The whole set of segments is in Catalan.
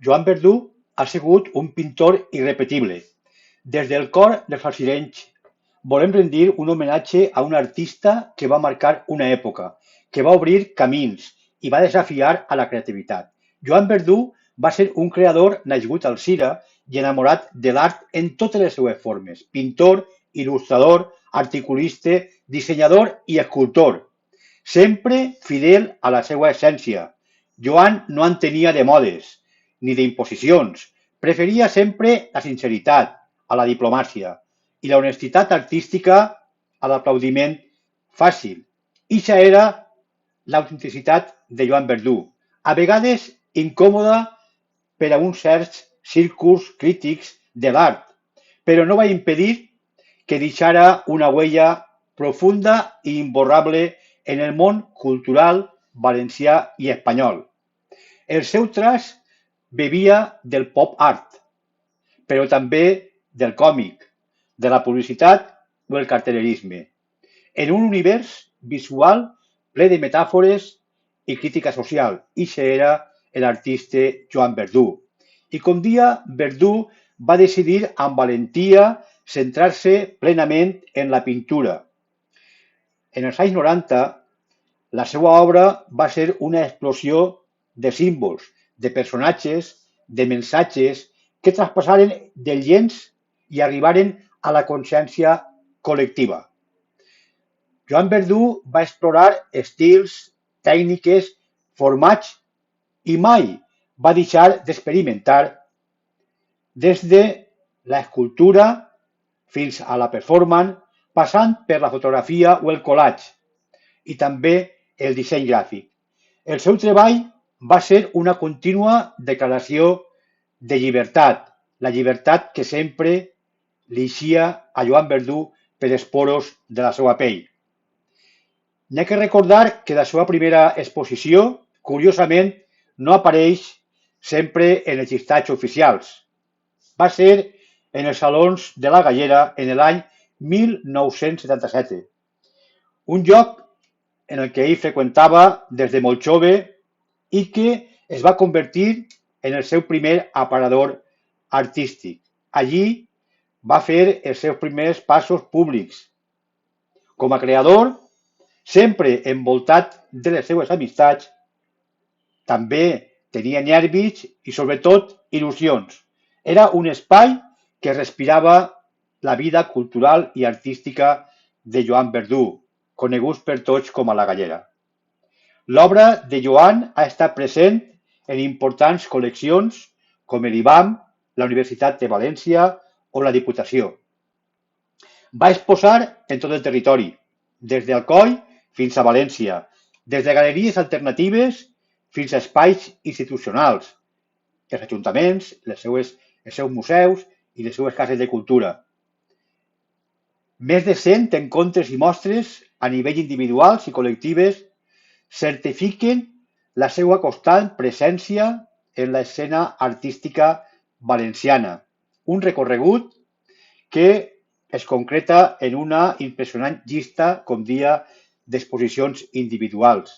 Joan Verdú ha sigut un pintor irrepetible. Des del cor dels alcirenys volem rendir un homenatge a un artista que va marcar una època, que va obrir camins i va desafiar a la creativitat. Joan Verdú va ser un creador nascut al Cira i enamorat de l'art en totes les seues formes: pintor, il·lustrador, articulista, dissenyador i escultor. Sempre fidel a la seva essència. Joan no entenia de modes ni d'imposicions. Preferia sempre la sinceritat a la diplomàcia i la honestitat artística a l'aplaudiment fàcil. Ixa era l'autenticitat de Joan Verdú, a vegades incòmoda per a uns certs círculs crítics de l'art, però no va impedir que deixara una huella profunda i imborrable en el món cultural valencià i espanyol. El seu traç bevia del pop art, però també del còmic, de la publicitat o el cartellerisme, en un univers visual ple de metàfores i crítica social. Ixe era l'artista Joan Verdú. I com dia, Verdú va decidir amb valentia centrar-se plenament en la pintura. En els anys 90, la seva obra va ser una explosió de símbols, de personatges, de missatges que traspassaren del llenç i arribaren a la consciència col·lectiva. Joan Verdú va explorar estils, tècniques, formats i mai va deixar d'experimentar des de l'escultura fins a la performance, passant per la fotografia o el collage, i també el disseny gràfic. El seu treball va ser una contínua declaració de llibertat, la llibertat que sempre li eixia a Joan Verdú per els poros de la seva pell. N'hi ha que recordar que la seva primera exposició, curiosament, no apareix sempre en els llistats oficials. Va ser en els Salons de la Gallera en l'any 1977, un lloc en el que ell freqüentava des de molt jove i que es va convertir en el seu primer aparador artístic. Allí va fer els seus primers passos públics. Com a creador, sempre envoltat de les seues amistats, també tenia nervis i, sobretot, il·lusions. Era un espai que respirava la vida cultural i artística de Joan Verdú, conegut per tots com a la Gallera. L'obra de Joan ha estat present en importants col·leccions com l'IBAM, la Universitat de València o la Diputació. Va exposar en tot el territori, des d'Alcoi fins a València, des de galeries alternatives fins a espais institucionals, els ajuntaments, els seus museus i les seues cases de cultura. Més de 100 encontres i mostres a nivell individuals i col·lectives certifiquen la seva constant presència en l'escena artística valenciana. Un recorregut que es concreta en una impressionant llista, com dia, d'exposicions individuals,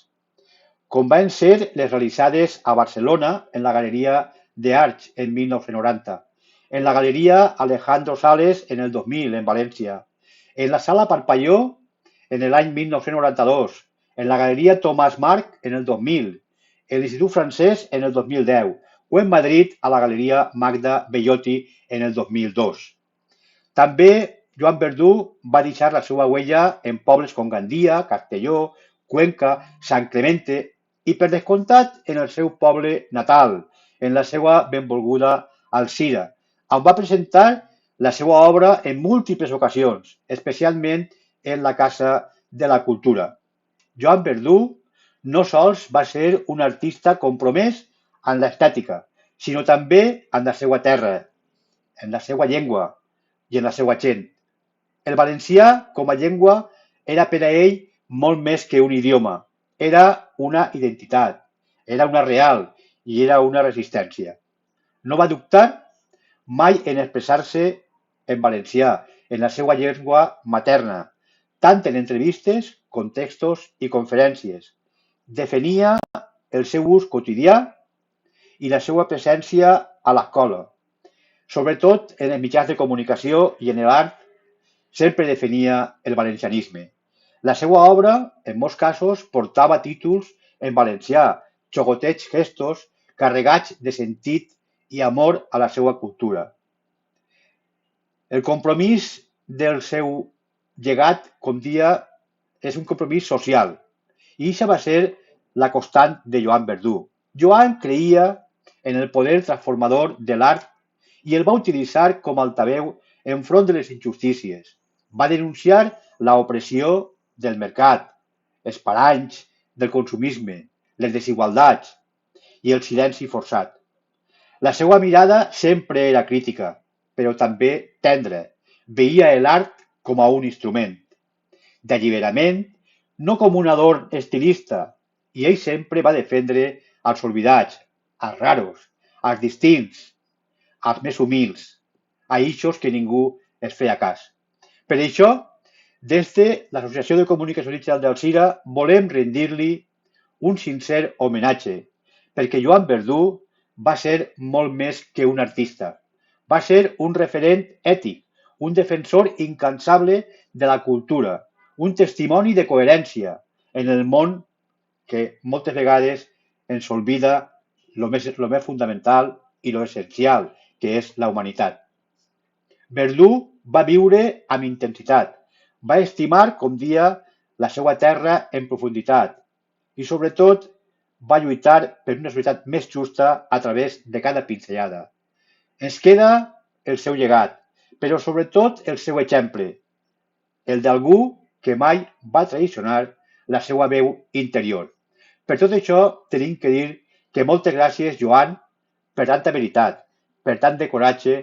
com van ser les realitzades a Barcelona en la Galeria d'Arts en 1990, en la Galeria Alejandro Sales en el 2000 en València, en la Sala Parpalló en l'any 1992, en la Galeria Tomàs Marc en el 2000, en l'Institut Francès en el 2010 o en Madrid a la Galeria Magda Bellotti en el 2002. També Joan Verdú va deixar la seva huella en pobles com Gandia, Castelló, Cuenca, Sant Clemente i, per descomptat, en el seu poble natal, en la seva benvolguda Alzira, on va presentar la seva obra en múltiples ocasions, especialment en la Casa de la Cultura. Joan Verdú no sols va ser un artista compromès amb l'estètica, sinó també amb la seva terra, en la seva llengua i en la seva gent. El valencià, com a llengua, era per a ell molt més que un idioma. Era una identitat, era una real i era una resistència. No va dubtar mai en expressar-se en valencià, en la seva llengua materna, tant en entrevistes, contextos i conferències. Defenia el seu ús quotidià i la seva presència a l'escola, sobretot en els mitjans de comunicació i en l'art, sempre defenia el valencianisme. La seva obra, en molts casos, portava títols en valencià, xocotets gestos carregats de sentit i amor a la seva cultura. El compromís del seu llegat, com dia, és un compromís social, i això va ser la constant de Joan Verdú. Joan creia en el poder transformador de l'art i el va utilitzar com a altaveu enfront de les injustícies. Va denunciar l'opressió del mercat, els paranys del consumisme, les desigualtats i el silenci forçat. La seva mirada sempre era crítica, però també tendra. Veia l'art com a un instrument d'alliberament, no com un adorn estilista, i ell sempre va defendre els oblidats, els raros, els distints, els més humils, a ixos que ningú es feia cas. Per això, des de l'Associació de Comunicacionistes d'Alzira volem rendir-li un sincer homenatge, perquè Joan Verdú va ser molt més que un artista. Va ser un referent ètic, un defensor incansable de la cultura, un testimoni de coherència en el món que moltes vegades ens oblida lo més fundamental i lo essencial, que és la humanitat. Verdú va viure amb intensitat, va estimar com dia la seva terra en profunditat i, sobretot, va lluitar per una societat més justa a través de cada pinzellada. Ens queda el seu llegat, però sobretot el seu exemple, el d'algú que mai va traicionar la seva veu interior. Per tot això tenim que dir que moltes gràcies, Joan, per tanta veritat, per tant de coratge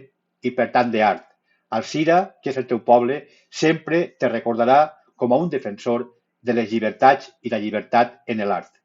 i per tant d'art. Alzira, que és el teu poble, sempre te recordarà com a un defensor de les llibertats i la llibertat en l'art.